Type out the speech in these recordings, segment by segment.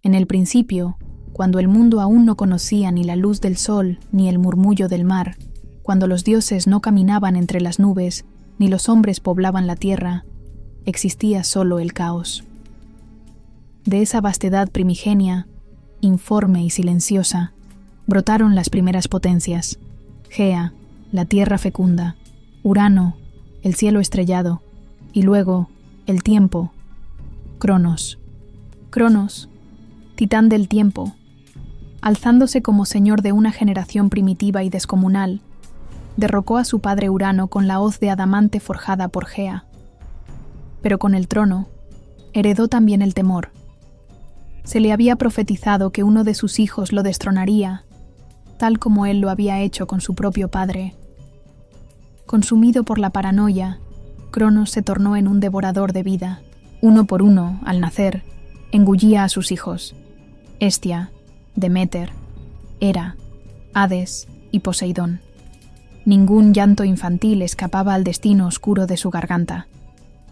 En el principio, cuando el mundo aún no conocía ni la luz del sol ni el murmullo del mar, cuando los dioses no caminaban entre las nubes ni los hombres poblaban la tierra, existía solo el caos. De esa vastedad primigenia, informe y silenciosa, brotaron las primeras potencias: Gea, la tierra fecunda; Urano, el cielo estrellado; y luego, el tiempo, Cronos. Cronos, titán del tiempo, alzándose como señor de una generación primitiva y descomunal, derrocó a su padre Urano con la hoz de adamante forjada por Gea. Pero con el trono, heredó también el temor. Se le había profetizado que uno de sus hijos lo destronaría, tal como él lo había hecho con su propio padre. Consumido por la paranoia, Cronos se tornó en un devorador de vida. Uno por uno, al nacer, engullía a sus hijos: Hestia, Deméter, Hera, Hades y Poseidón. Ningún llanto infantil escapaba al destino oscuro de su garganta.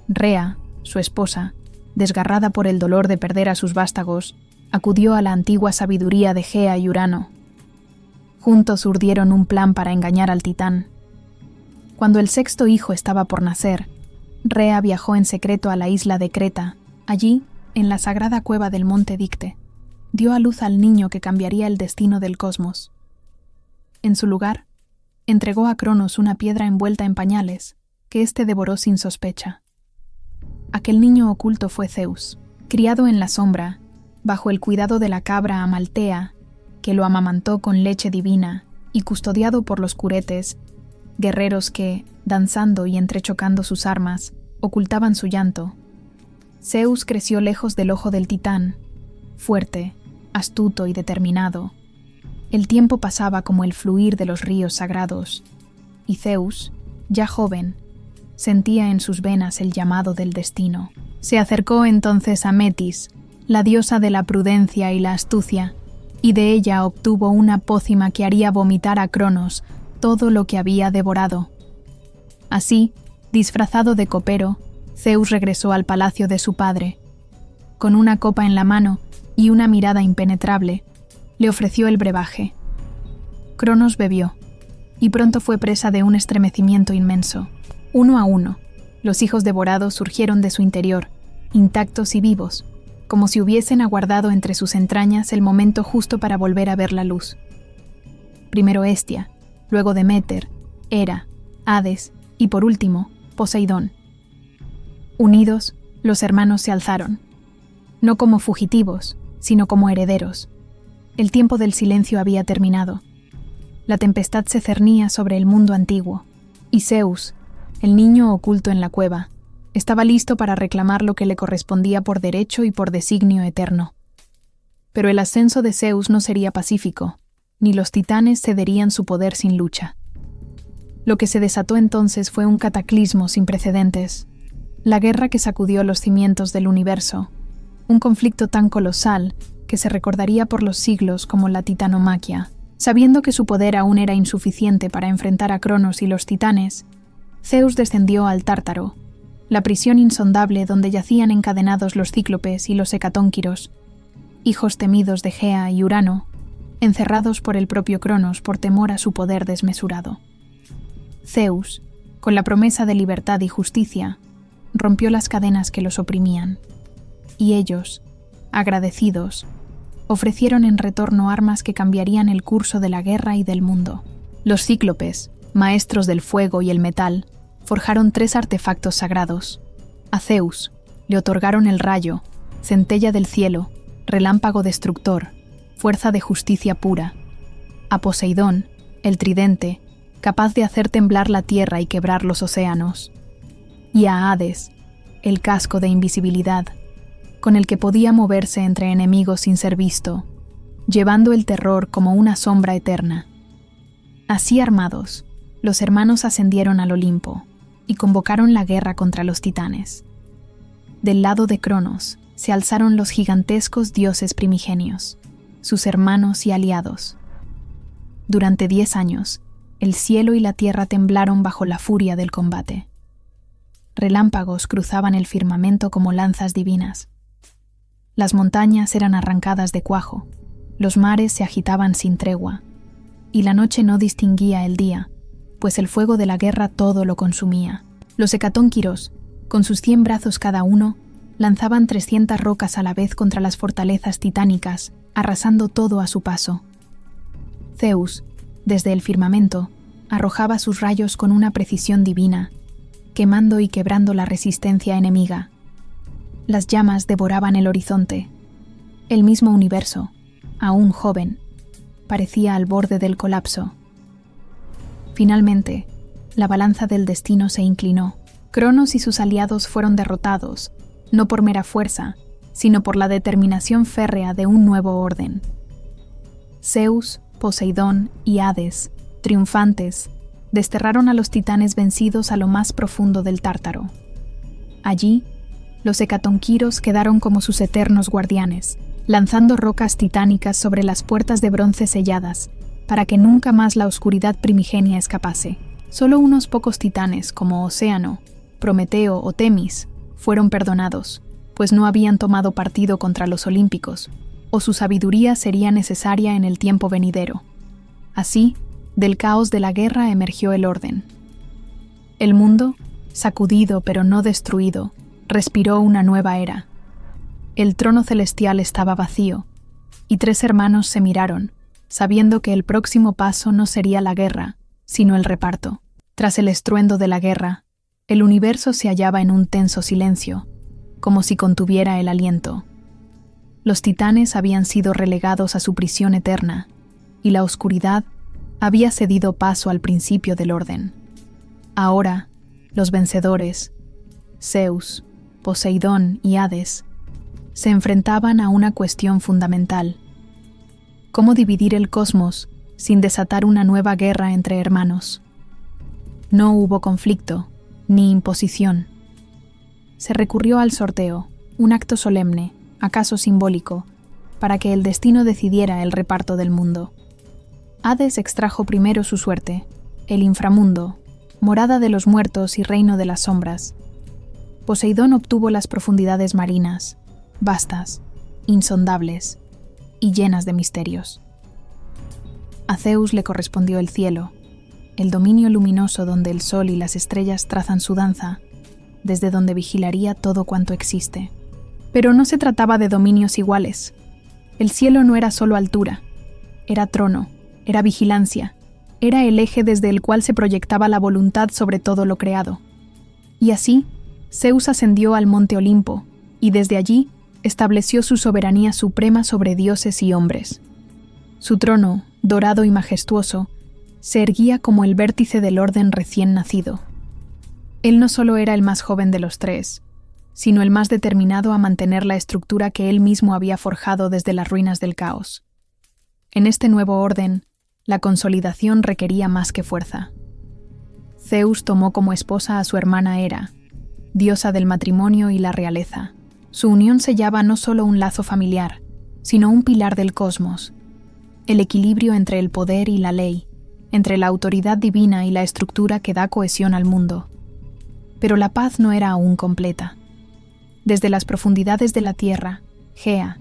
Rea, su esposa, desgarrada por el dolor de perder a sus vástagos, acudió a la antigua sabiduría de Gea y Urano. Juntos urdieron un plan para engañar al titán. Cuando el sexto hijo estaba por nacer, Rea viajó en secreto a la isla de Creta. Allí, en la sagrada cueva del monte Dicte, dio a luz al niño que cambiaría el destino del cosmos. En su lugar, entregó a Cronos una piedra envuelta en pañales, que éste devoró sin sospecha. Aquel niño oculto fue Zeus, criado en la sombra, bajo el cuidado de la cabra Amaltea, que lo amamantó con leche divina, y custodiado por los curetes, guerreros que, danzando y entrechocando sus armas, ocultaban su llanto. Zeus creció lejos del ojo del titán, fuerte, astuto y determinado. El tiempo pasaba como el fluir de los ríos sagrados, y Zeus, ya joven, sentía en sus venas el llamado del destino. Se acercó entonces a Metis, la diosa de la prudencia y la astucia, y de ella obtuvo una pócima que haría vomitar a Cronos todo lo que había devorado. Así, disfrazado de copero, Zeus regresó al palacio de su padre. Con una copa en la mano y una mirada impenetrable, le ofreció el brebaje. Cronos bebió, y pronto fue presa de un estremecimiento inmenso. Uno a uno, los hijos devorados surgieron de su interior, intactos y vivos, como si hubiesen aguardado entre sus entrañas el momento justo para volver a ver la luz. Primero Hestia, luego Deméter, Hera, Hades y por último, Poseidón. Unidos, los hermanos se alzaron, no como fugitivos, sino como herederos. El tiempo del silencio había terminado. La tempestad se cernía sobre el mundo antiguo, y Zeus, el niño oculto en la cueva, estaba listo para reclamar lo que le correspondía por derecho y por designio eterno. Pero el ascenso de Zeus no sería pacífico, ni los titanes cederían su poder sin lucha. Lo que se desató entonces fue un cataclismo sin precedentes, la guerra que sacudió los cimientos del universo, un conflicto tan colosal que se recordaría por los siglos como la titanomaquia. Sabiendo que su poder aún era insuficiente para enfrentar a Cronos y los titanes, Zeus descendió al Tártaro, la prisión insondable donde yacían encadenados los cíclopes y los hecatónquiros, hijos temidos de Gea y Urano, encerrados por el propio Cronos por temor a su poder desmesurado. Zeus, con la promesa de libertad y justicia, rompió las cadenas que los oprimían, y ellos, agradecidos, ofrecieron en retorno armas que cambiarían el curso de la guerra y del mundo. Los cíclopes, maestros del fuego y el metal, forjaron 3 artefactos sagrados. A Zeus le otorgaron el rayo, centella del cielo, relámpago destructor, fuerza de justicia pura. A Poseidón, el tridente, capaz de hacer temblar la tierra y quebrar los océanos. Y a Hades, el casco de invisibilidad, con el que podía moverse entre enemigos sin ser visto, llevando el terror como una sombra eterna. Así armados, los hermanos ascendieron al Olimpo y convocaron la guerra contra los titanes. Del lado de Cronos se alzaron los gigantescos dioses primigenios, sus hermanos y aliados. Durante 10 años, el cielo y la tierra temblaron bajo la furia del combate. Relámpagos cruzaban el firmamento como lanzas divinas. Las montañas eran arrancadas de cuajo, los mares se agitaban sin tregua, y la noche no distinguía el día, pues el fuego de la guerra todo lo consumía. Los hecatónquiros, con sus 100 brazos cada uno, lanzaban 300 rocas a la vez contra las fortalezas titánicas, arrasando todo a su paso. Zeus, desde el firmamento, arrojaba sus rayos con una precisión divina, quemando y quebrando la resistencia enemiga. Las llamas devoraban el horizonte. El mismo universo, aún joven, parecía al borde del colapso. Finalmente, la balanza del destino se inclinó. Cronos y sus aliados fueron derrotados, no por mera fuerza, sino por la determinación férrea de un nuevo orden. Zeus, Poseidón y Hades, triunfantes, desterraron a los titanes vencidos a lo más profundo del Tártaro. Allí, los hecatonquiros quedaron como sus eternos guardianes, lanzando rocas titánicas sobre las puertas de bronce selladas, para que nunca más la oscuridad primigenia escapase. Solo unos pocos titanes, como Océano, Prometeo o Temis, fueron perdonados, pues no habían tomado partido contra los olímpicos, o su sabiduría sería necesaria en el tiempo venidero. Así, del caos de la guerra emergió el orden. El mundo, sacudido pero no destruido, respiró una nueva era. El trono celestial estaba vacío, y 3 hermanos se miraron, sabiendo que el próximo paso no sería la guerra, sino el reparto. Tras el estruendo de la guerra, el universo se hallaba en un tenso silencio, como si contuviera el aliento. Los titanes habían sido relegados a su prisión eterna, y la oscuridad había cedido paso al principio del orden. Ahora, los vencedores, Zeus, Poseidón y Hades, se enfrentaban a una cuestión fundamental: ¿cómo dividir el cosmos sin desatar una nueva guerra entre hermanos? No hubo conflicto, ni imposición. Se recurrió al sorteo, un acto solemne, acaso simbólico, para que el destino decidiera el reparto del mundo. Hades extrajo primero su suerte, el inframundo, morada de los muertos y reino de las sombras. Poseidón obtuvo las profundidades marinas, vastas, insondables y llenas de misterios. A Zeus le correspondió el cielo, el dominio luminoso donde el sol y las estrellas trazan su danza, desde donde vigilaría todo cuanto existe. Pero no se trataba de dominios iguales. El cielo no era solo altura, era trono, era vigilancia, era el eje desde el cual se proyectaba la voluntad sobre todo lo creado. Y así, Zeus ascendió al monte Olimpo, y desde allí estableció su soberanía suprema sobre dioses y hombres. Su trono, dorado y majestuoso, se erguía como el vértice del orden recién nacido. Él no solo era el más joven de los 3, sino el más determinado a mantener la estructura que él mismo había forjado desde las ruinas del caos. En este nuevo orden, la consolidación requería más que fuerza. Zeus tomó como esposa a su hermana Hera, diosa del matrimonio y la realeza. Su unión sellaba no solo un lazo familiar, sino un pilar del cosmos, el equilibrio entre el poder y la ley, entre la autoridad divina y la estructura que da cohesión al mundo. Pero la paz no era aún completa. Desde las profundidades de la tierra, Gea,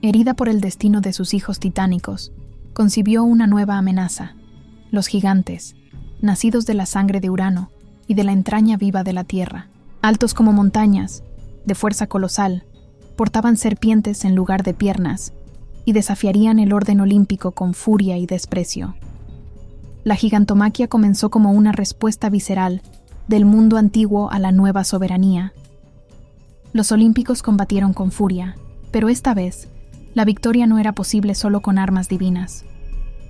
herida por el destino de sus hijos titánicos, concibió una nueva amenaza: los gigantes, nacidos de la sangre de Urano y de la entraña viva de la tierra. Altos como montañas, de fuerza colosal, portaban serpientes en lugar de piernas y desafiarían el orden olímpico con furia y desprecio. La gigantomaquia comenzó como una respuesta visceral del mundo antiguo a la nueva soberanía. Los olímpicos combatieron con furia, pero esta vez, la victoria no era posible solo con armas divinas.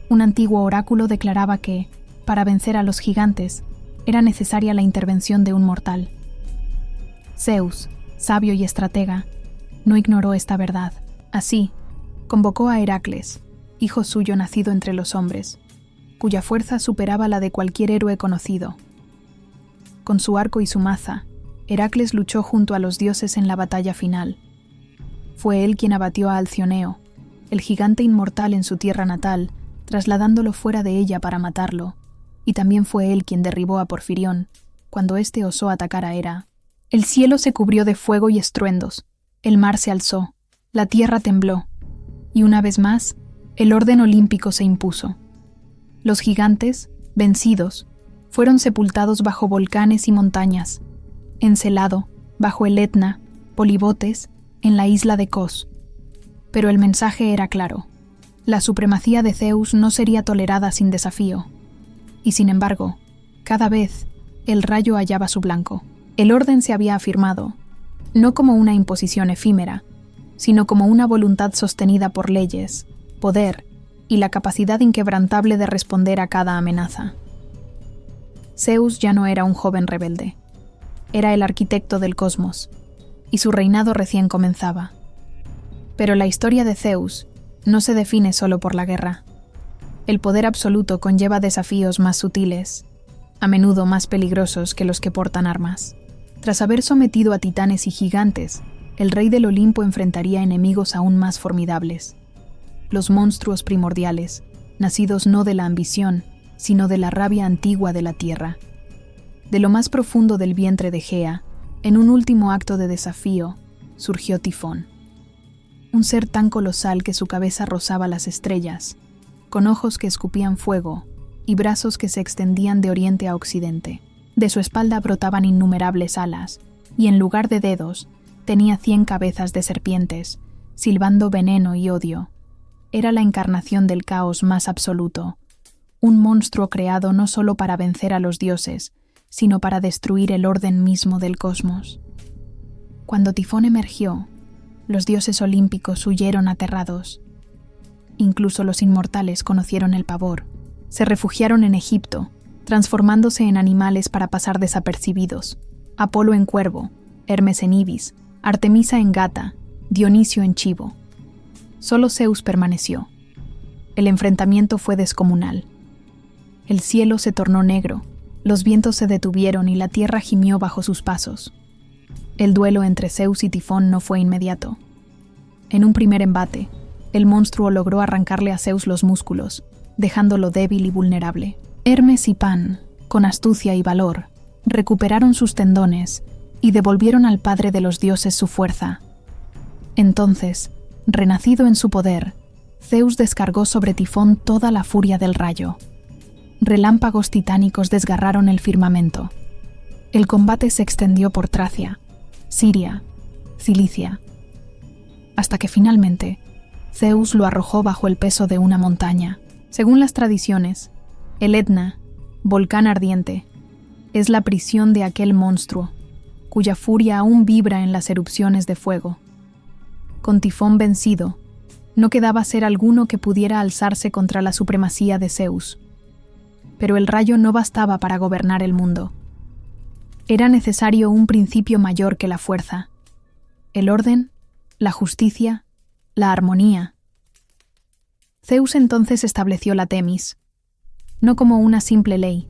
Un antiguo oráculo declaraba que, para vencer a los gigantes, era necesaria la intervención de un mortal. Zeus, sabio y estratega, no ignoró esta verdad. Así, convocó a Heracles, hijo suyo nacido entre los hombres, cuya fuerza superaba la de cualquier héroe conocido. Con su arco y su maza, Heracles luchó junto a los dioses en la batalla final. Fue él quien abatió a Alcioneo, el gigante inmortal en su tierra natal, trasladándolo fuera de ella para matarlo, y también fue él quien derribó a Porfirión, cuando éste osó atacar a Hera. El cielo se cubrió de fuego y estruendos, el mar se alzó, La tierra tembló, y una vez más, el orden olímpico se impuso. Los gigantes, vencidos, fueron sepultados bajo volcanes y montañas, en Celado, bajo el Etna, Polibotes, en la isla de Kos. Pero el mensaje era claro: la supremacía de Zeus no sería tolerada sin desafío. Y sin embargo, cada vez, el rayo hallaba su blanco. El orden se había afirmado, no como una imposición efímera, sino como una voluntad sostenida por leyes, poder y la capacidad inquebrantable de responder a cada amenaza. Zeus ya no era un joven rebelde. Era el arquitecto del cosmos, y su reinado recién comenzaba. Pero la historia de Zeus no se define solo por la guerra. El poder absoluto conlleva desafíos más sutiles, a menudo más peligrosos que los que portan armas. Tras haber sometido a titanes y gigantes, el rey del Olimpo enfrentaría enemigos aún más formidables: los monstruos primordiales, nacidos no de la ambición, sino de la rabia antigua de la tierra. De lo más profundo del vientre de Gea, en un último acto de desafío, surgió Tifón. Un ser tan colosal que su cabeza rozaba las estrellas, con ojos que escupían fuego y brazos que se extendían de oriente a occidente. De su espalda brotaban innumerables alas, y en lugar de dedos, tenía 100 cabezas de serpientes, silbando veneno y odio. Era la encarnación del caos más absoluto, un monstruo creado no solo para vencer a los dioses, sino para destruir el orden mismo del cosmos. Cuando Tifón emergió, los dioses olímpicos huyeron aterrados. Incluso los inmortales conocieron el pavor. Se refugiaron en Egipto, transformándose en animales para pasar desapercibidos: Apolo en cuervo, Hermes en ibis, Artemisa en gata, Dionisio en chivo. Solo Zeus permaneció. El enfrentamiento fue descomunal. El cielo se tornó negro, los vientos se detuvieron y la tierra gimió bajo sus pasos. El duelo entre Zeus y Tifón no fue inmediato. En un primer embate, el monstruo logró arrancarle a Zeus los músculos, dejándolo débil y vulnerable. Hermes y Pan, con astucia y valor, recuperaron sus tendones y devolvieron al padre de los dioses su fuerza. Entonces, renacido en su poder, Zeus descargó sobre Tifón toda la furia del rayo. Relámpagos titánicos desgarraron el firmamento. El combate se extendió por Tracia, Siria, Cilicia, hasta que finalmente Zeus lo arrojó bajo el peso de una montaña. Según las tradiciones, el Etna, volcán ardiente, es la prisión de aquel monstruo, cuya furia aún vibra en las erupciones de fuego. Con Tifón vencido, no quedaba ser alguno que pudiera alzarse contra la supremacía de Zeus. Pero el rayo no bastaba para gobernar el mundo. Era necesario un principio mayor que la fuerza: el orden, la justicia, la armonía. Zeus entonces estableció la Temis, no como una simple ley,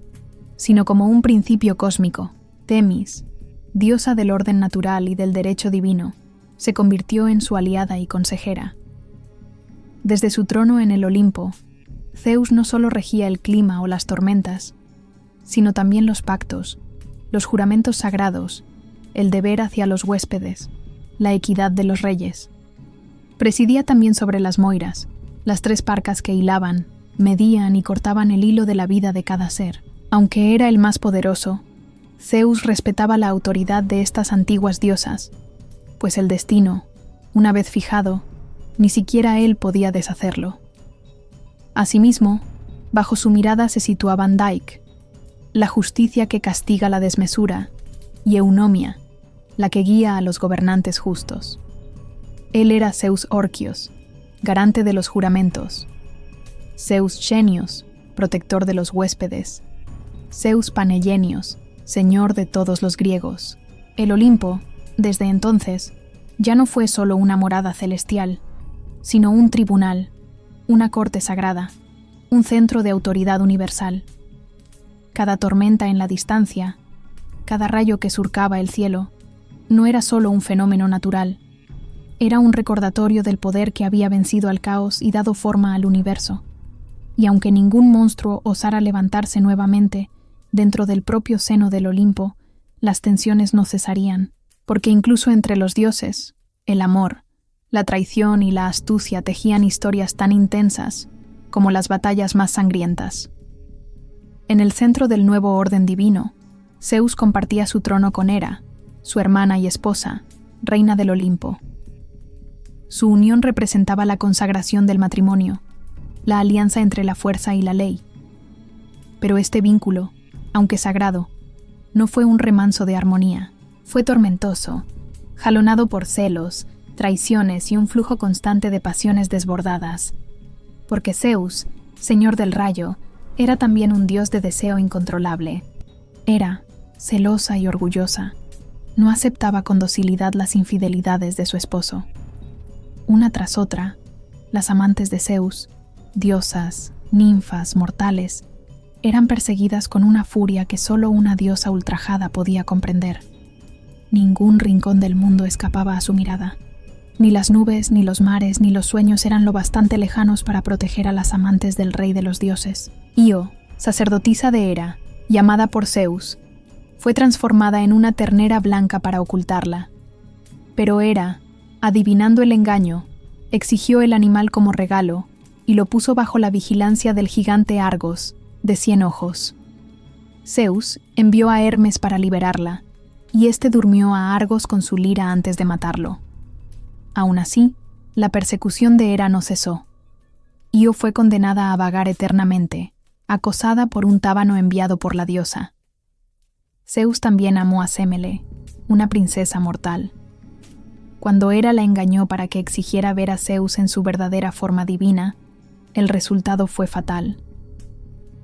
sino como un principio cósmico. Temis, diosa del orden natural y del derecho divino, se convirtió en su aliada y consejera. Desde su trono en el Olimpo, Zeus no solo regía el clima o las tormentas, sino también los pactos, los juramentos sagrados, el deber hacia los huéspedes, la equidad de los reyes. Presidía también sobre las Moiras, las 3 parcas que hilaban, medían y cortaban el hilo de la vida de cada ser. Aunque era el más poderoso, Zeus respetaba la autoridad de estas antiguas diosas, pues el destino, una vez fijado, ni siquiera él podía deshacerlo. Asimismo, bajo su mirada se situaban Dike, la justicia que castiga la desmesura, y Eunomia, la que guía a los gobernantes justos. Él era Zeus Orkios, garante de los juramentos; Zeus Xenios, protector de los huéspedes; Zeus Panhellenios, señor de todos los griegos. El Olimpo, desde entonces, ya no fue solo una morada celestial, sino un tribunal, una corte sagrada, un centro de autoridad universal. Cada tormenta en la distancia, cada rayo que surcaba el cielo, no era solo un fenómeno natural, era un recordatorio del poder que había vencido al caos y dado forma al universo. Y aunque ningún monstruo osara levantarse nuevamente dentro del propio seno del Olimpo, las tensiones no cesarían, porque incluso entre los dioses, el amor, La traición y la astucia tejían historias tan intensas como las batallas más sangrientas. En el centro del nuevo orden divino, Zeus compartía su trono con Hera, su hermana y esposa, reina del Olimpo. Su unión representaba la consagración del matrimonio, la alianza entre la fuerza y la ley. Pero este vínculo, aunque sagrado, no fue un remanso de armonía. Fue tormentoso, jalonado por celos, traiciones y un flujo constante de pasiones desbordadas. Porque Zeus, señor del rayo, era también un dios de deseo incontrolable. Hera, celosa y orgullosa, no aceptaba con docilidad las infidelidades de su esposo. Una tras otra, las amantes de Zeus, diosas, ninfas, mortales, eran perseguidas con una furia que solo una diosa ultrajada podía comprender. Ningún rincón del mundo escapaba a su mirada. Ni las nubes, ni los mares, ni los sueños eran lo bastante lejanos para proteger a las amantes del rey de los dioses. Io, sacerdotisa de Hera, llamada por Zeus, fue transformada en una ternera blanca para ocultarla. Pero Hera, adivinando el engaño, exigió el animal como regalo y lo puso bajo la vigilancia del gigante Argos, de 100 ojos. Zeus envió a Hermes para liberarla, y éste durmió a Argos con su lira antes de matarlo. Aún así, la persecución de Hera no cesó. Io fue condenada a vagar eternamente, acosada por un tábano enviado por la diosa. Zeus también amó a Sémele, una princesa mortal. Cuando Hera la engañó para que exigiera ver a Zeus en su verdadera forma divina, el resultado fue fatal.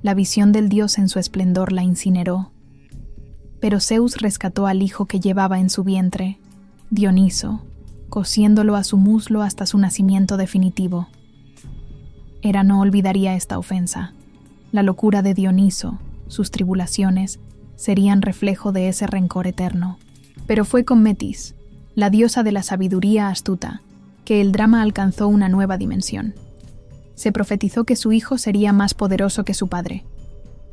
La visión del dios en su esplendor la incineró. Pero Zeus rescató al hijo que llevaba en su vientre, Dioniso, cosiéndolo a su muslo hasta su nacimiento definitivo. Hera no olvidaría esta ofensa. La locura de Dioniso, sus tribulaciones, serían reflejo de ese rencor eterno. Pero fue con Metis, la diosa de la sabiduría astuta, que el drama alcanzó una nueva dimensión. Se profetizó que su hijo sería más poderoso que su padre.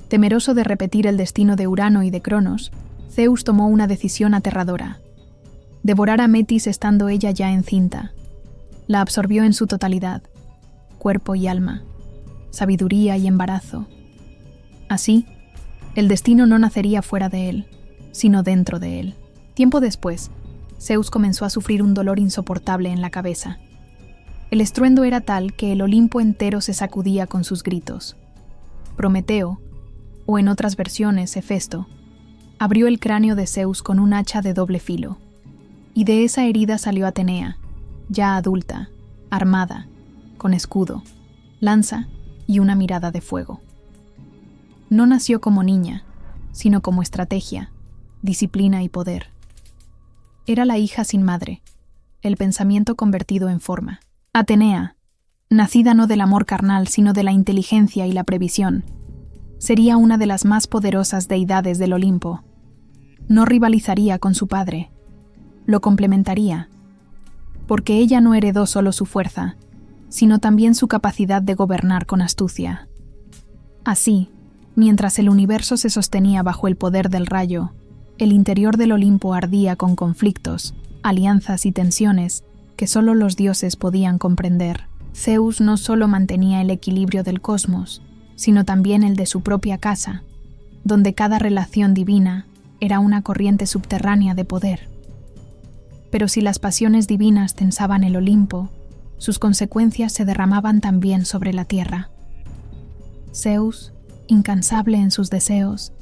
Temeroso de repetir el destino de Urano y de Cronos, Zeus tomó una decisión aterradora: devorar a Metis estando ella ya encinta. La absorbió en su totalidad, cuerpo y alma, sabiduría y embarazo. Así, el destino no nacería fuera de él, sino dentro de él. Tiempo después, Zeus comenzó a sufrir un dolor insoportable en la cabeza. El estruendo era tal que el Olimpo entero se sacudía con sus gritos. Prometeo, o en otras versiones Hefesto, abrió el cráneo de Zeus con un hacha de doble filo, y de esa herida salió Atenea, ya adulta, armada, con escudo, lanza y una mirada de fuego. No nació como niña, sino como estrategia, disciplina y poder. Era la hija sin madre, el pensamiento convertido en forma. Atenea, nacida no del amor carnal, sino de la inteligencia y la previsión, sería una de las más poderosas deidades del Olimpo. No rivalizaría con su padre, lo complementaría, porque ella no heredó solo su fuerza, sino también su capacidad de gobernar con astucia. Así, mientras el universo se sostenía bajo el poder del rayo, el interior del Olimpo ardía con conflictos, alianzas y tensiones que solo los dioses podían comprender. Zeus no solo mantenía el equilibrio del cosmos, sino también el de su propia casa, donde cada relación divina era una corriente subterránea de poder. Pero si las pasiones divinas tensaban el Olimpo, sus consecuencias se derramaban también sobre la tierra. Zeus, incansable en sus deseos,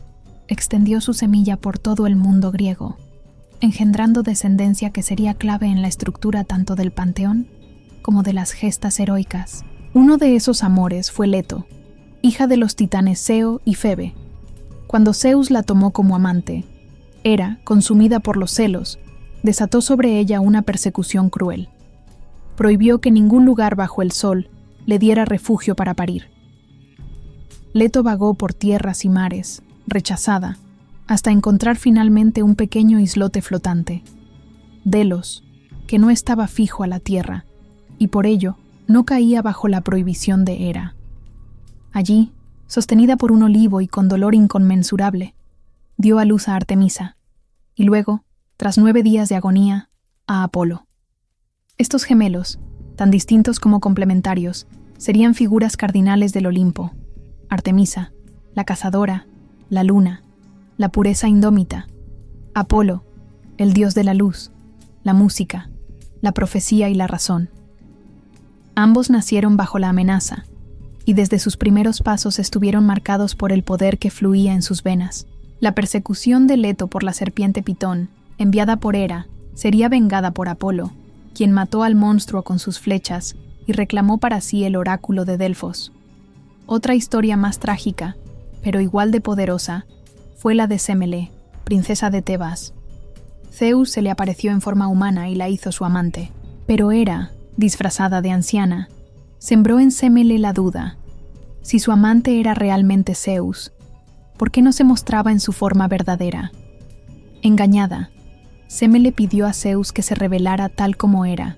extendió su semilla por todo el mundo griego, engendrando descendencia que sería clave en la estructura tanto del panteón como de las gestas heroicas. Uno de esos amores fue Leto, hija de los titanes Seo y Febe. Cuando Zeus la tomó como amante, Hera, consumida por los celos, desató sobre ella una persecución cruel. Prohibió que ningún lugar bajo el sol le diera refugio para parir. Leto vagó por tierras y mares, rechazada, hasta encontrar finalmente un pequeño islote flotante, Delos, que no estaba fijo a la tierra, y por ello no caía bajo la prohibición de Hera. Allí, sostenida por un olivo y con dolor inconmensurable, dio a luz a Artemisa, y luego, tras 9 días de agonía, a Apolo. Estos gemelos, tan distintos como complementarios, serían figuras cardinales del Olimpo: Artemisa, la cazadora, la luna, la pureza indómita; Apolo, el dios de la luz, la música, la profecía y la razón. Ambos nacieron bajo la amenaza, y desde sus primeros pasos estuvieron marcados por el poder que fluía en sus venas. La persecución de Leto por la serpiente Pitón, enviada por Hera, sería vengada por Apolo, quien mató al monstruo con sus flechas y reclamó para sí el oráculo de Delfos. Otra historia más trágica, pero igual de poderosa, fue la de Sémele, princesa de Tebas. Zeus se le apareció en forma humana y la hizo su amante, pero Hera, disfrazada de anciana, sembró en Sémele la duda. Si su amante era realmente Zeus, ¿por qué no se mostraba en su forma verdadera? Engañada, Sémele pidió a Zeus que se revelara tal como era.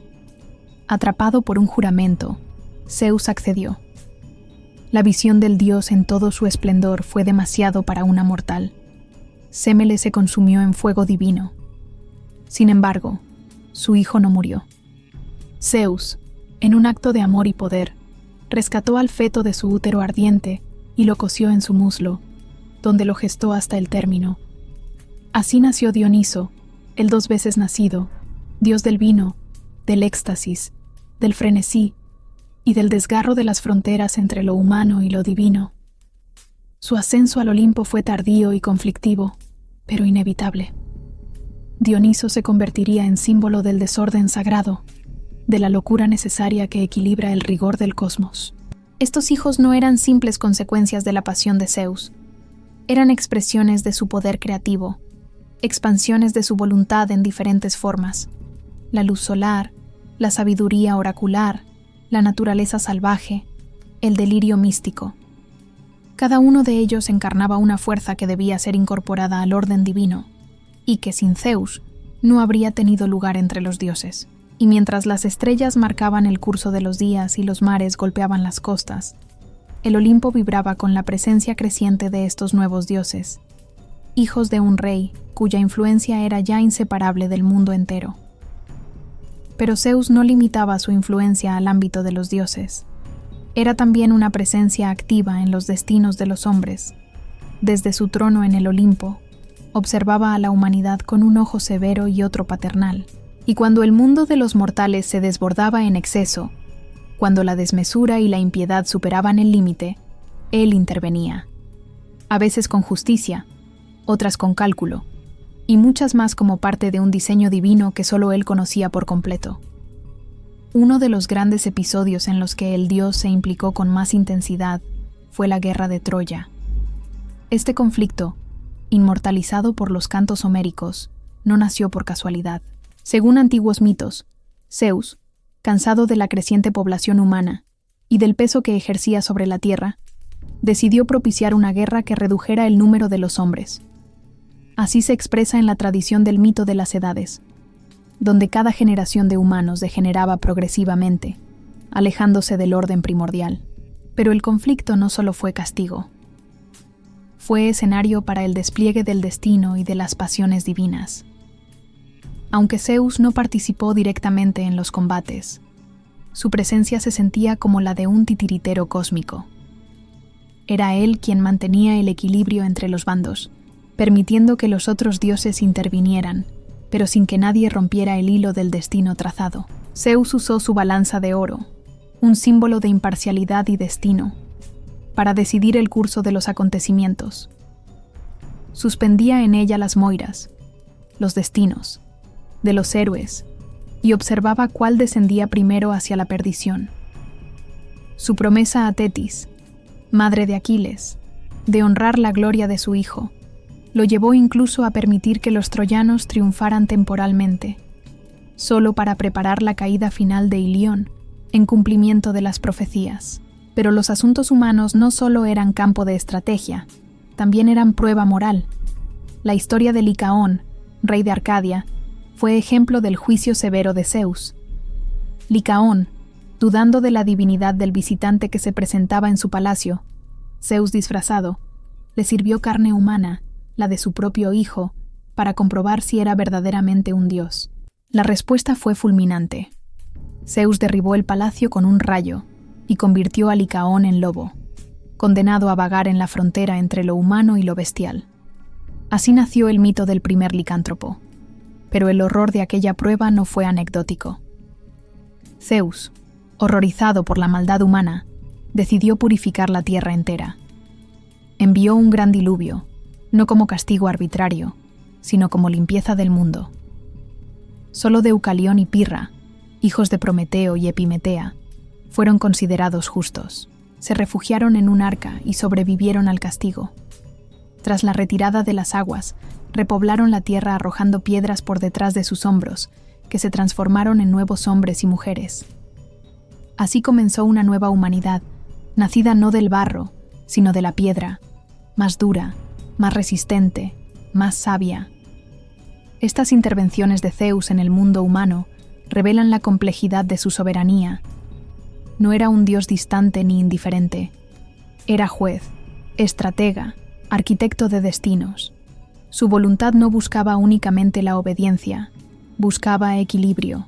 Atrapado por un juramento, Zeus accedió. La visión del dios en todo su esplendor fue demasiado para una mortal. Sémele se consumió en fuego divino. Sin embargo, su hijo no murió. Zeus, en un acto de amor y poder, rescató al feto de su útero ardiente y lo cosió en su muslo, donde lo gestó hasta el término. Así nació Dioniso, el 2 veces nacido, dios del vino, del éxtasis, del frenesí y del desgarro de las fronteras entre lo humano y lo divino. Su ascenso al Olimpo fue tardío y conflictivo, pero inevitable. Dioniso se convertiría en símbolo del desorden sagrado, de la locura necesaria que equilibra el rigor del cosmos. Estos hijos no eran simples consecuencias de la pasión de Zeus, eran expresiones de su poder creativo, expansiones de su voluntad en diferentes formas: la luz solar, la sabiduría oracular, la naturaleza salvaje, el delirio místico. Cada uno de ellos encarnaba una fuerza que debía ser incorporada al orden divino, y que sin Zeus no habría tenido lugar entre los dioses. Y mientras las estrellas marcaban el curso de los días y los mares golpeaban las costas, el Olimpo vibraba con la presencia creciente de estos nuevos dioses, hijos de un rey cuya influencia era ya inseparable del mundo entero. Pero Zeus no limitaba su influencia al ámbito de los dioses. Era también una presencia activa en los destinos de los hombres. Desde su trono en el Olimpo, observaba a la humanidad con un ojo severo y otro paternal. Y cuando el mundo de los mortales se desbordaba en exceso, cuando la desmesura y la impiedad superaban el límite, él intervenía. A veces con justicia, otras con cálculo, y muchas más como parte de un diseño divino que solo él conocía por completo. Uno de los grandes episodios en los que el dios se implicó con más intensidad fue la guerra de Troya. Este conflicto, inmortalizado por los cantos homéricos, no nació por casualidad. Según antiguos mitos, Zeus, cansado de la creciente población humana y del peso que ejercía sobre la tierra, decidió propiciar una guerra que redujera el número de los hombres. Así se expresa en la tradición del mito de las edades, donde cada generación de humanos degeneraba progresivamente, alejándose del orden primordial. Pero el conflicto no solo fue castigo. Fue escenario para el despliegue del destino y de las pasiones divinas. Aunque Zeus no participó directamente en los combates, su presencia se sentía como la de un titiritero cósmico. Era él quien mantenía el equilibrio entre los bandos, permitiendo que los otros dioses intervinieran, pero sin que nadie rompiera el hilo del destino trazado. Zeus usó su balanza de oro, un símbolo de imparcialidad y destino, para decidir el curso de los acontecimientos. Suspendía en ella las moiras, los destinos, de los héroes, y observaba cuál descendía primero hacia la perdición. Su promesa a Tetis, madre de Aquiles, de honrar la gloria de su hijo, lo llevó incluso a permitir que los troyanos triunfaran temporalmente, solo para preparar la caída final de Ilión, en cumplimiento de las profecías. Pero los asuntos humanos no solo eran campo de estrategia, también eran prueba moral. La historia de Licaón, rey de Arcadia, fue ejemplo del juicio severo de Zeus. Licaón, dudando de la divinidad del visitante que se presentaba en su palacio, Zeus disfrazado, le sirvió carne humana, la de su propio hijo, para comprobar si era verdaderamente un dios. La respuesta fue fulminante. Zeus derribó el palacio con un rayo y convirtió a Licaón en lobo, condenado a vagar en la frontera entre lo humano y lo bestial. Así nació el mito del primer licántropo, pero el horror de aquella prueba no fue anecdótico. Zeus, horrorizado por la maldad humana, decidió purificar la tierra entera. Envió un gran diluvio, no como castigo arbitrario, sino como limpieza del mundo. Solo Deucalión y Pirra, hijos de Prometeo y Epimetea, fueron considerados justos. Se refugiaron en un arca y sobrevivieron al castigo. Tras la retirada de las aguas, repoblaron la tierra arrojando piedras por detrás de sus hombros, que se transformaron en nuevos hombres y mujeres. Así comenzó una nueva humanidad, nacida no del barro, sino de la piedra, más dura, más resistente, más sabia. Estas intervenciones de Zeus en el mundo humano revelan la complejidad de su soberanía. No era un dios distante ni indiferente. Era juez, estratega, arquitecto de destinos. Su voluntad no buscaba únicamente la obediencia, buscaba equilibrio.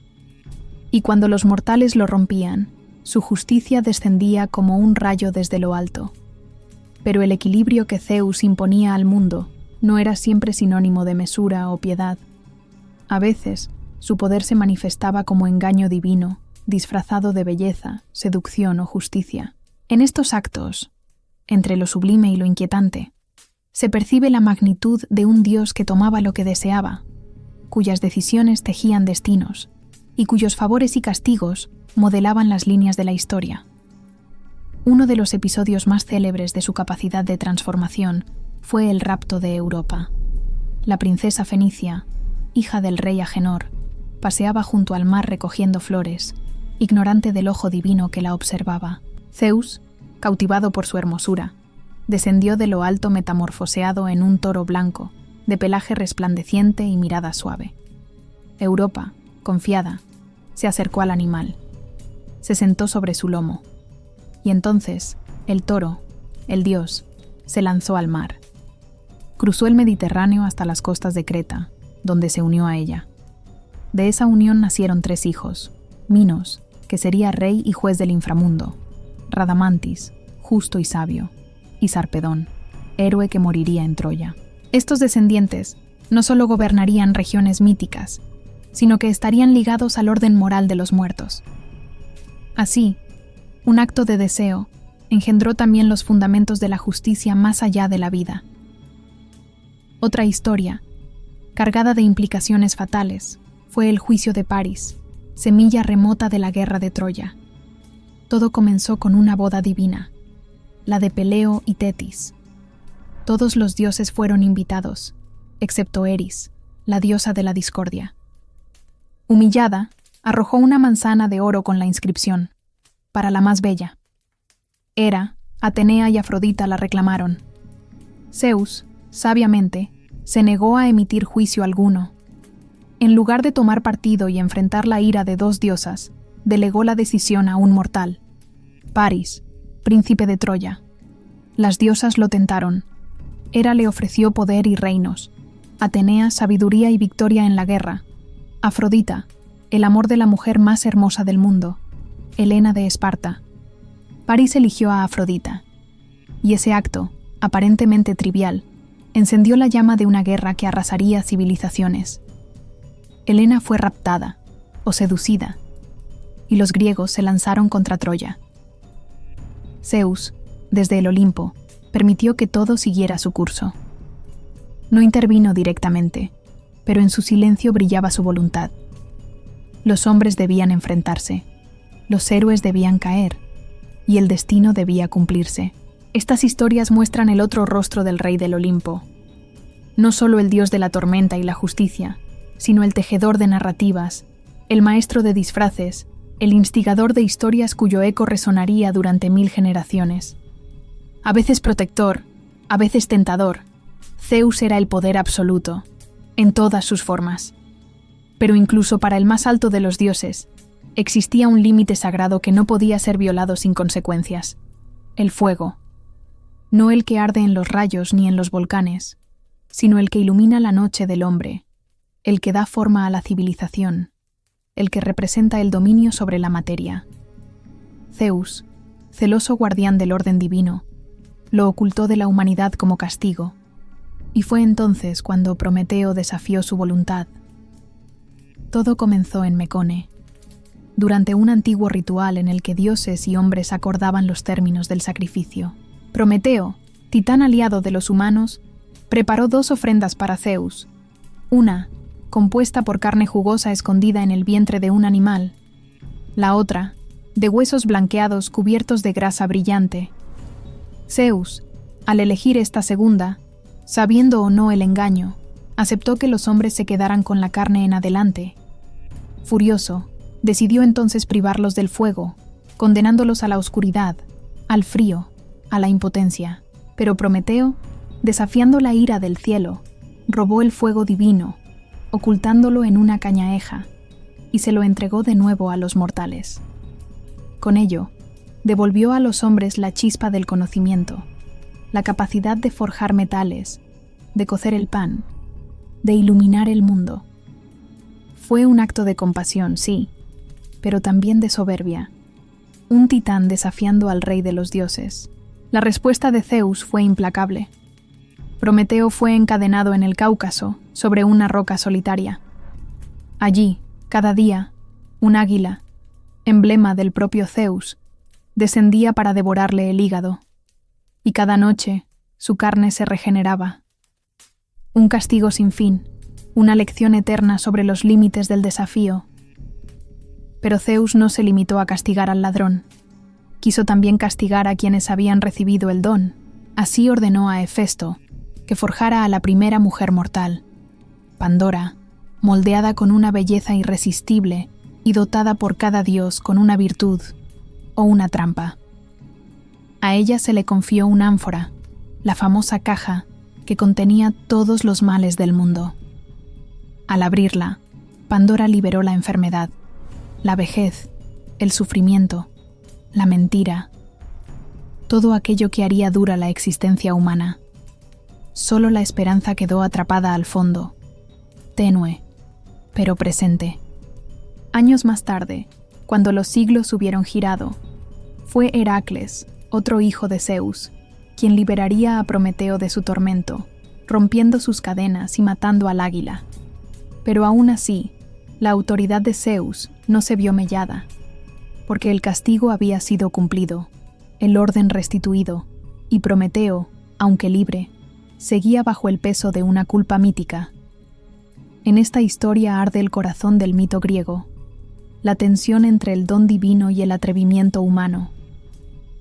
Y cuando los mortales lo rompían, su justicia descendía como un rayo desde lo alto. Pero el equilibrio que Zeus imponía al mundo no era siempre sinónimo de mesura o piedad. A veces, su poder se manifestaba como engaño divino, disfrazado de belleza, seducción o justicia. En estos actos, entre lo sublime y lo inquietante, se percibe la magnitud de un Dios que tomaba lo que deseaba, cuyas decisiones tejían destinos, y cuyos favores y castigos modelaban las líneas de la historia. Uno de los episodios más célebres de su capacidad de transformación fue el rapto de Europa. La princesa fenicia, hija del rey Agenor, paseaba junto al mar recogiendo flores, ignorante del ojo divino que la observaba. Zeus, cautivado por su hermosura, descendió de lo alto metamorfoseado en un toro blanco, de pelaje resplandeciente y mirada suave. Europa, confiada, se acercó al animal. Se sentó sobre su lomo. Y entonces, el toro, el dios, se lanzó al mar. Cruzó el Mediterráneo hasta las costas de Creta, donde se unió a ella. De esa unión nacieron 3 hijos: Minos, que sería rey y juez del inframundo; Radamantis, justo y sabio; y Sarpedón, héroe que moriría en Troya. Estos descendientes no solo gobernarían regiones míticas, sino que estarían ligados al orden moral de los muertos. Así, un acto de deseo engendró también los fundamentos de la justicia más allá de la vida. Otra historia, cargada de implicaciones fatales, fue el juicio de Paris, semilla remota de la guerra de Troya. Todo comenzó con una boda divina, la de Peleo y Tetis. Todos los dioses fueron invitados, excepto Eris, la diosa de la discordia. Humillada, arrojó una manzana de oro con la inscripción: para la más bella. Hera, Atenea y Afrodita la reclamaron. Zeus, sabiamente, se negó a emitir juicio alguno. En lugar de tomar partido y enfrentar la ira de 2 diosas, delegó la decisión a un mortal: Paris, príncipe de Troya. Las diosas lo tentaron. Hera le ofreció poder y reinos; Atenea, sabiduría y victoria en la guerra; Afrodita, el amor de la mujer más hermosa del mundo, Helena de Esparta. Paris eligió a Afrodita, y ese acto, aparentemente trivial, encendió la llama de una guerra que arrasaría civilizaciones. Helena fue raptada, o seducida, y los griegos se lanzaron contra Troya. Zeus, desde el Olimpo, permitió que todo siguiera su curso. No intervino directamente, pero en su silencio brillaba su voluntad. Los hombres debían enfrentarse, los héroes debían caer, y el destino debía cumplirse. Estas historias muestran el otro rostro del rey del Olimpo. No solo el dios de la tormenta y la justicia, sino el tejedor de narrativas, el maestro de disfraces, el instigador de historias cuyo eco resonaría durante 1000 generaciones. A veces protector, a veces tentador, Zeus era el poder absoluto, en todas sus formas. Pero incluso para el más alto de los dioses, existía un límite sagrado que no podía ser violado sin consecuencias: el fuego. No el que arde en los rayos ni en los volcanes, sino el que ilumina la noche del hombre, el que da forma a la civilización, el que representa el dominio sobre la materia. Zeus, celoso guardián del orden divino, lo ocultó de la humanidad como castigo, y fue entonces cuando Prometeo desafió su voluntad. Todo comenzó en Mecone, durante un antiguo ritual en el que dioses y hombres acordaban los términos del sacrificio. Prometeo, titán aliado de los humanos, preparó 2 ofrendas para Zeus, una, compuesta por carne jugosa escondida en el vientre de un animal, la otra, de huesos blanqueados cubiertos de grasa brillante. Zeus, al elegir esta segunda, sabiendo o no el engaño, aceptó que los hombres se quedaran con la carne en adelante. Furioso, decidió entonces privarlos del fuego, condenándolos a la oscuridad, al frío, a la impotencia. Pero Prometeo, desafiando la ira del cielo, robó el fuego divino, ocultándolo en una cañaheja, y se lo entregó de nuevo a los mortales. Con ello, devolvió a los hombres la chispa del conocimiento, la capacidad de forjar metales, de cocer el pan, de iluminar el mundo. Fue un acto de compasión, sí, pero también de soberbia. Un titán desafiando al rey de los dioses. La respuesta de Zeus fue implacable. Prometeo fue encadenado en el Cáucaso, sobre una roca solitaria. Allí, cada día, un águila, emblema del propio Zeus, descendía para devorarle el hígado, y cada noche su carne se regeneraba. Un castigo sin fin, una lección eterna sobre los límites del desafío. Pero Zeus no se limitó a castigar al ladrón. Quiso también castigar a quienes habían recibido el don. Así ordenó a Hefesto que forjara a la primera mujer mortal, Pandora, moldeada con una belleza irresistible y dotada por cada dios con una virtud o una trampa. A ella se le confió una ánfora, la famosa caja que contenía todos los males del mundo. Al abrirla, Pandora liberó la enfermedad, la vejez, el sufrimiento, la mentira, todo aquello que haría dura la existencia humana. Solo la esperanza quedó atrapada al fondo, tenue, pero presente. Años más tarde, cuando los siglos hubieron girado, fue Heracles, otro hijo de Zeus, quien liberaría a Prometeo de su tormento, rompiendo sus cadenas y matando al águila. Pero aún así, la autoridad de Zeus no se vio mellada, porque el castigo había sido cumplido, el orden restituido, y Prometeo, aunque libre, seguía bajo el peso de una culpa mítica. En esta historia arde el corazón del mito griego, la tensión entre el don divino y el atrevimiento humano.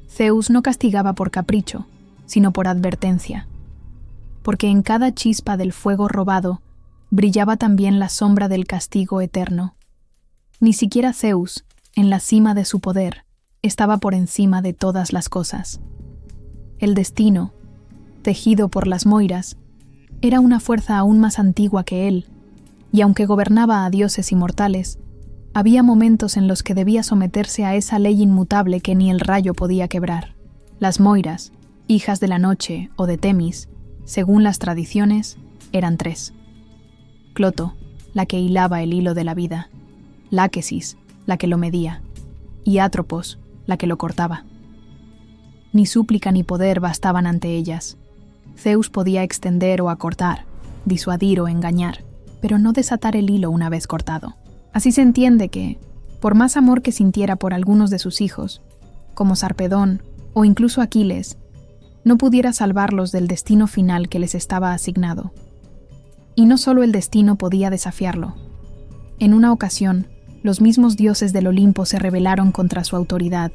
Zeus no castigaba por capricho, sino por advertencia, porque en cada chispa del fuego robado brillaba también la sombra del castigo eterno. Ni siquiera Zeus, en la cima de su poder, estaba por encima de todas las cosas. El destino, tejido por las Moiras, era una fuerza aún más antigua que él, y aunque gobernaba a dioses y mortales, había momentos en los que debía someterse a esa ley inmutable que ni el rayo podía quebrar. Las Moiras, hijas de la noche o de Temis, según las tradiciones, eran 3. Cloto, la que hilaba el hilo de la vida, Láquesis, la que lo medía, y Atropos, la que lo cortaba. Ni súplica ni poder bastaban ante ellas. Zeus podía extender o acortar, disuadir o engañar, pero no desatar el hilo una vez cortado. Así se entiende que, por más amor que sintiera por algunos de sus hijos, como Sarpedón o incluso Aquiles, no pudiera salvarlos del destino final que les estaba asignado. Y no solo el destino podía desafiarlo. En una ocasión, los mismos dioses del Olimpo se rebelaron contra su autoridad.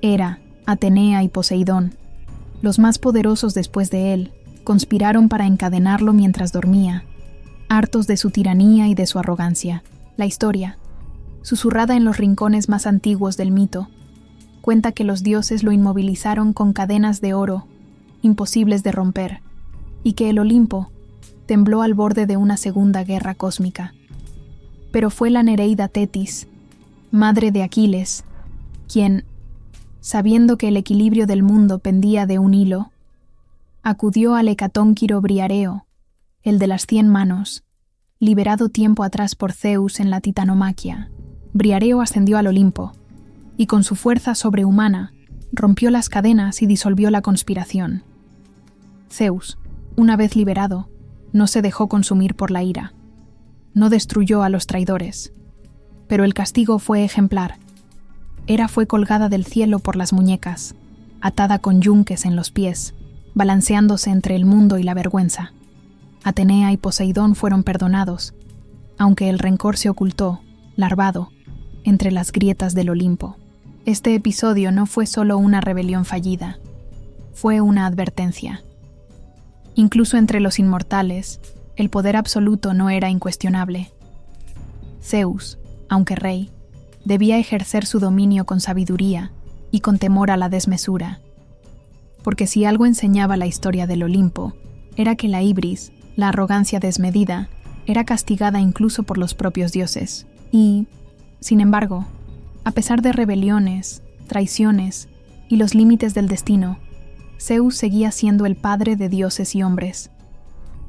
Hera, Atenea y Poseidón, los más poderosos después de él, conspiraron para encadenarlo mientras dormía, hartos de su tiranía y de su arrogancia. La historia, susurrada en los rincones más antiguos del mito, cuenta que los dioses lo inmovilizaron con cadenas de oro, imposibles de romper, y que el Olimpo tembló al borde de una segunda guerra cósmica. Pero fue la Nereida Tetis, madre de Aquiles, quien, sabiendo que el equilibrio del mundo pendía de un hilo, acudió al hecatónquiro Briareo, el de las 100 manos, liberado tiempo atrás por Zeus en la titanomaquia, Briareo ascendió al Olimpo, y con su fuerza sobrehumana rompió las cadenas y disolvió la conspiración. Zeus, una vez liberado, no se dejó consumir por la ira. No destruyó a los traidores. Pero el castigo fue ejemplar. Hera fue colgada del cielo por las muñecas, atada con yunques en los pies, balanceándose entre el mundo y la vergüenza. Atenea y Poseidón fueron perdonados, aunque el rencor se ocultó, larvado, entre las grietas del Olimpo. Este episodio no fue solo una rebelión fallida, fue una advertencia. Incluso entre los inmortales, el poder absoluto no era incuestionable. Zeus, aunque rey, debía ejercer su dominio con sabiduría y con temor a la desmesura. Porque si algo enseñaba la historia del Olimpo, era que la ibris, la arrogancia desmedida, era castigada incluso por los propios dioses. Y, sin embargo, a pesar de rebeliones, traiciones y los límites del destino, Zeus seguía siendo el padre de dioses y hombres.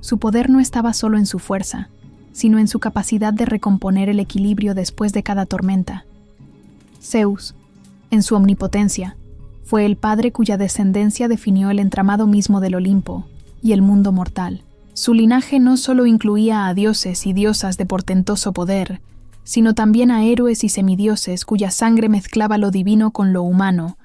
Su poder no estaba solo en su fuerza, sino en su capacidad de recomponer el equilibrio después de cada tormenta. Zeus, en su omnipotencia, fue el padre cuya descendencia definió el entramado mismo del Olimpo y el mundo mortal. Su linaje no solo incluía a dioses y diosas de portentoso poder, sino también a héroes y semidioses cuya sangre mezclaba lo divino con lo humano,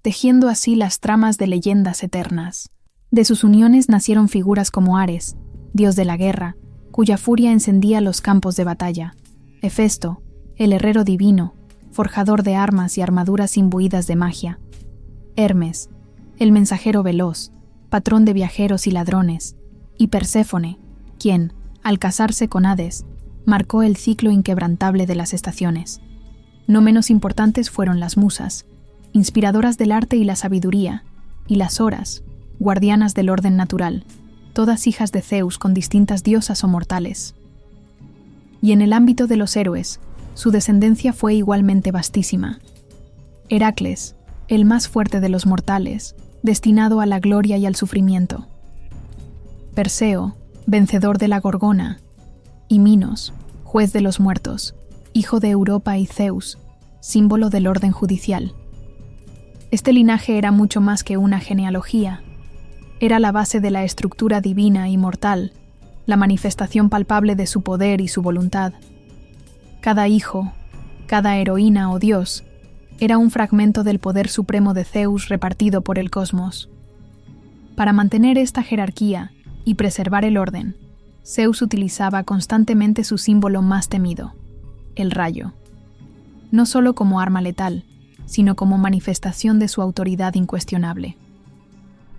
tejiendo así las tramas de leyendas eternas. De sus uniones nacieron figuras como Ares, dios de la guerra, cuya furia encendía los campos de batalla; Hefesto, el herrero divino, forjador de armas y armaduras imbuidas de magia; Hermes, el mensajero veloz, patrón de viajeros y ladrones; y Perséfone, quien, al casarse con Hades, marcó el ciclo inquebrantable de las estaciones. No menos importantes fueron las musas, inspiradoras del arte y la sabiduría, y las horas, guardianas del orden natural, todas hijas de Zeus con distintas diosas o mortales. Y en el ámbito de los héroes, su descendencia fue igualmente vastísima. Heracles, el más fuerte de los mortales, destinado a la gloria y al sufrimiento; Perseo, vencedor de la Gorgona; y Minos, juez de los muertos, hijo de Europa y Zeus, símbolo del orden judicial. Este linaje era mucho más que una genealogía. Era la base de la estructura divina y mortal, la manifestación palpable de su poder y su voluntad. Cada hijo, cada heroína o dios, era un fragmento del poder supremo de Zeus repartido por el cosmos. Para mantener esta jerarquía y preservar el orden, Zeus utilizaba constantemente su símbolo más temido, el rayo. No solo como arma letal, sino como manifestación de su autoridad incuestionable.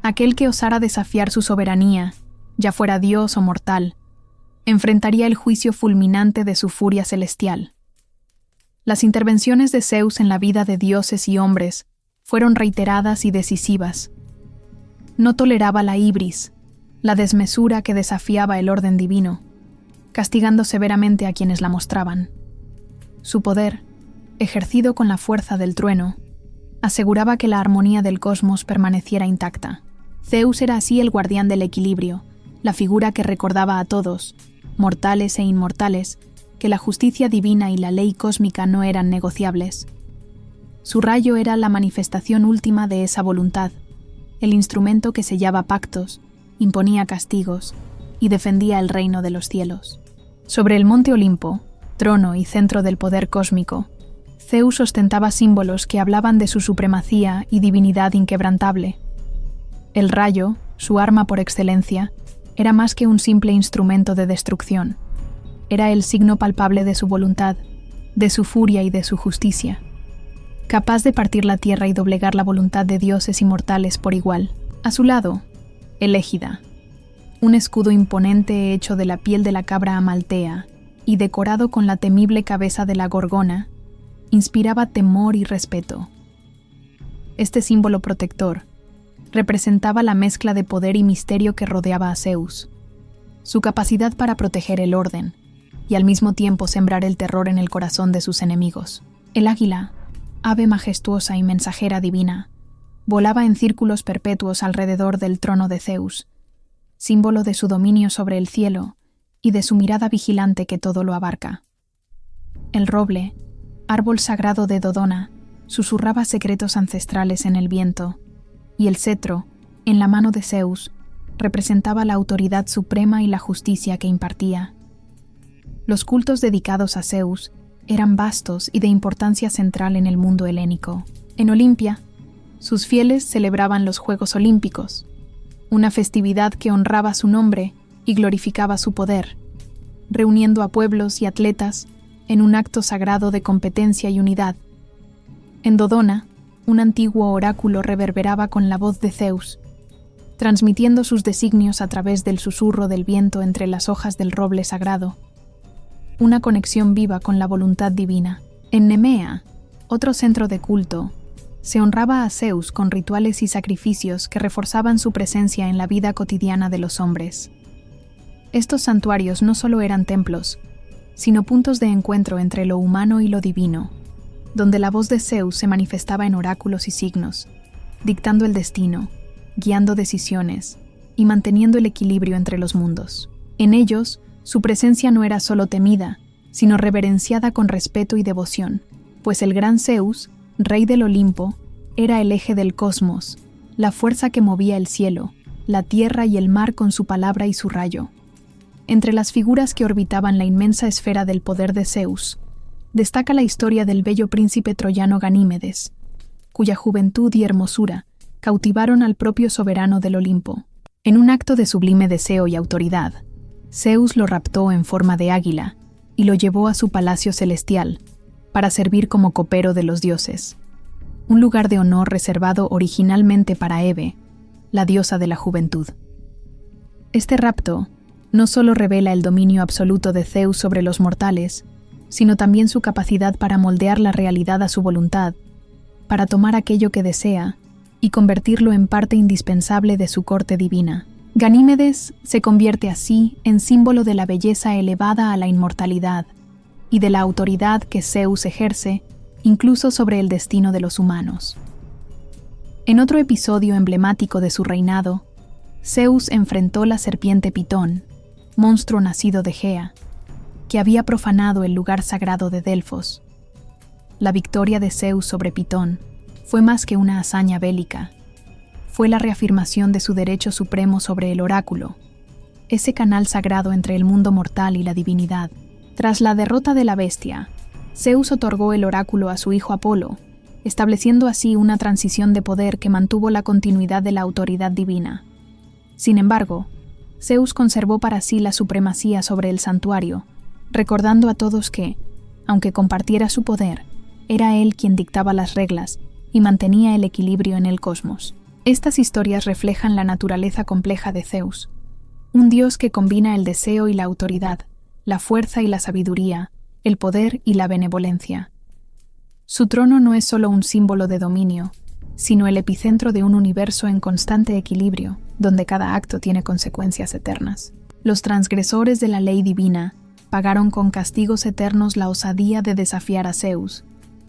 Aquel que osara desafiar su soberanía, ya fuera dios o mortal, enfrentaría el juicio fulminante de su furia celestial. Las intervenciones de Zeus en la vida de dioses y hombres fueron reiteradas y decisivas. No toleraba la ibris, la desmesura que desafiaba el orden divino, castigando severamente a quienes la mostraban. Su poder, ejercido con la fuerza del trueno, aseguraba que la armonía del cosmos permaneciera intacta. Zeus era así el guardián del equilibrio, la figura que recordaba a todos, mortales e inmortales, que la justicia divina y la ley cósmica no eran negociables. Su rayo era la manifestación última de esa voluntad, el instrumento que sellaba pactos, imponía castigos y defendía el reino de los cielos. Sobre el monte Olimpo, trono y centro del poder cósmico, Zeus ostentaba símbolos que hablaban de su supremacía y divinidad inquebrantable. El rayo, su arma por excelencia, era más que un simple instrumento de destrucción. Era el signo palpable de su voluntad, de su furia y de su justicia, capaz de partir la tierra y doblegar la voluntad de dioses y mortales por igual. A su lado, el égida, un escudo imponente hecho de la piel de la cabra amaltea y decorado con la temible cabeza de la gorgona, inspiraba temor y respeto. Este símbolo protector representaba la mezcla de poder y misterio que rodeaba a Zeus, su capacidad para proteger el orden y al mismo tiempo sembrar el terror en el corazón de sus enemigos. El águila, ave majestuosa y mensajera divina, volaba en círculos perpetuos alrededor del trono de Zeus, símbolo de su dominio sobre el cielo y de su mirada vigilante que todo lo abarca. El roble, árbol sagrado de Dodona, susurraba secretos ancestrales en el viento, y el cetro, en la mano de Zeus, representaba la autoridad suprema y la justicia que impartía. Los cultos dedicados a Zeus eran vastos y de importancia central en el mundo helénico. En Olimpia, sus fieles celebraban los Juegos Olímpicos, una festividad que honraba su nombre y glorificaba su poder, reuniendo a pueblos y atletas en un acto sagrado de competencia y unidad. En Dodona, un antiguo oráculo reverberaba con la voz de Zeus, transmitiendo sus designios a través del susurro del viento entre las hojas del roble sagrado, una conexión viva con la voluntad divina. En Nemea, otro centro de culto, se honraba a Zeus con rituales y sacrificios que reforzaban su presencia en la vida cotidiana de los hombres. Estos santuarios no solo eran templos, sino puntos de encuentro entre lo humano y lo divino, donde la voz de Zeus se manifestaba en oráculos y signos, dictando el destino, guiando decisiones y manteniendo el equilibrio entre los mundos. En ellos, su presencia no era solo temida, sino reverenciada con respeto y devoción, pues el gran Zeus, rey del Olimpo, era el eje del cosmos, la fuerza que movía el cielo, la tierra y el mar con su palabra y su rayo. Entre las figuras que orbitaban la inmensa esfera del poder de Zeus, destaca la historia del bello príncipe troyano Ganímedes, cuya juventud y hermosura cautivaron al propio soberano del Olimpo. En un acto de sublime deseo y autoridad, Zeus lo raptó en forma de águila y lo llevó a su palacio celestial para servir como copero de los dioses, un lugar de honor reservado originalmente para Hebe, la diosa de la juventud. Este rapto no solo revela el dominio absoluto de Zeus sobre los mortales, sino también su capacidad para moldear la realidad a su voluntad, para tomar aquello que desea y convertirlo en parte indispensable de su corte divina. Ganímedes se convierte así en símbolo de la belleza elevada a la inmortalidad y de la autoridad que Zeus ejerce incluso sobre el destino de los humanos. En otro episodio emblemático de su reinado, Zeus enfrentó la serpiente Pitón, monstruo nacido de Gea, que había profanado el lugar sagrado de Delfos. La victoria de Zeus sobre Pitón fue más que una hazaña bélica. Fue la reafirmación de su derecho supremo sobre el oráculo, ese canal sagrado entre el mundo mortal y la divinidad. Tras la derrota de la bestia, Zeus otorgó el oráculo a su hijo Apolo, estableciendo así una transición de poder que mantuvo la continuidad de la autoridad divina. Sin embargo, Zeus conservó para sí la supremacía sobre el santuario, recordando a todos que, aunque compartiera su poder, era él quien dictaba las reglas y mantenía el equilibrio en el cosmos. Estas historias reflejan la naturaleza compleja de Zeus, un dios que combina el deseo y la autoridad, la fuerza y la sabiduría, el poder y la benevolencia. Su trono no es solo un símbolo de dominio, sino el epicentro de un universo en constante equilibrio, donde cada acto tiene consecuencias eternas. Los transgresores de la ley divina pagaron con castigos eternos la osadía de desafiar a Zeus,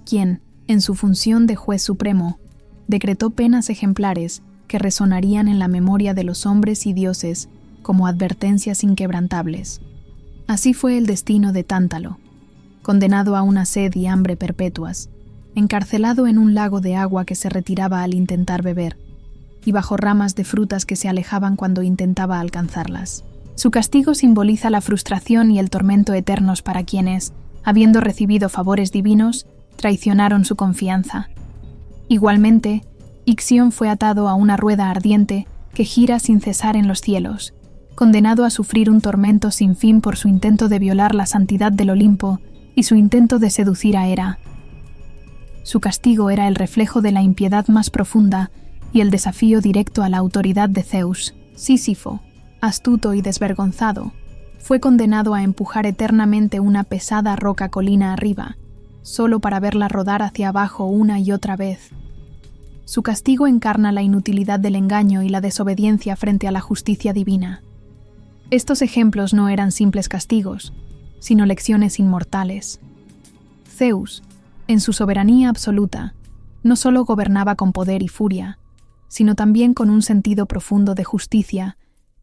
quien, en su función de juez supremo, decretó penas ejemplares que resonarían en la memoria de los hombres y dioses como advertencias inquebrantables. Así fue el destino de Tántalo, condenado a una sed y hambre perpetuas, encarcelado en un lago de agua que se retiraba al intentar beber, y bajo ramas de frutas que se alejaban cuando intentaba alcanzarlas. Su castigo simboliza la frustración y el tormento eternos para quienes, habiendo recibido favores divinos, traicionaron su confianza. Igualmente, Ixión fue atado a una rueda ardiente que gira sin cesar en los cielos, condenado a sufrir un tormento sin fin por su intento de violar la santidad del Olimpo y su intento de seducir a Hera. Su castigo era el reflejo de la impiedad más profunda y el desafío directo a la autoridad de Zeus. Sísifo, astuto y desvergonzado, fue condenado a empujar eternamente una pesada roca colina arriba, solo para verla rodar hacia abajo una y otra vez. Su castigo encarna la inutilidad del engaño y la desobediencia frente a la justicia divina. Estos ejemplos no eran simples castigos, sino lecciones inmortales. Zeus, en su soberanía absoluta, no solo gobernaba con poder y furia, sino también con un sentido profundo de justicia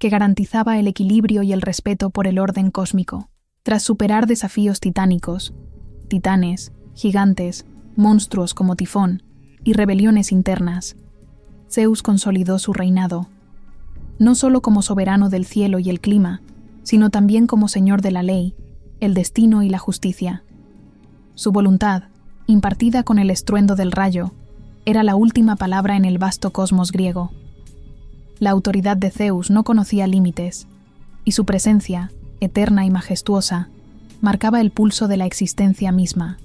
que garantizaba el equilibrio y el respeto por el orden cósmico. Tras superar desafíos titánicos, titanes, gigantes, monstruos como Tifón y rebeliones internas, Zeus consolidó su reinado, no solo como soberano del cielo y el clima, sino también como señor de la ley, el destino y la justicia. Su voluntad, impartida con el estruendo del rayo, era la última palabra en el vasto cosmos griego. La autoridad de Zeus no conocía límites, y su presencia, eterna y majestuosa, marcaba el pulso de la existencia misma.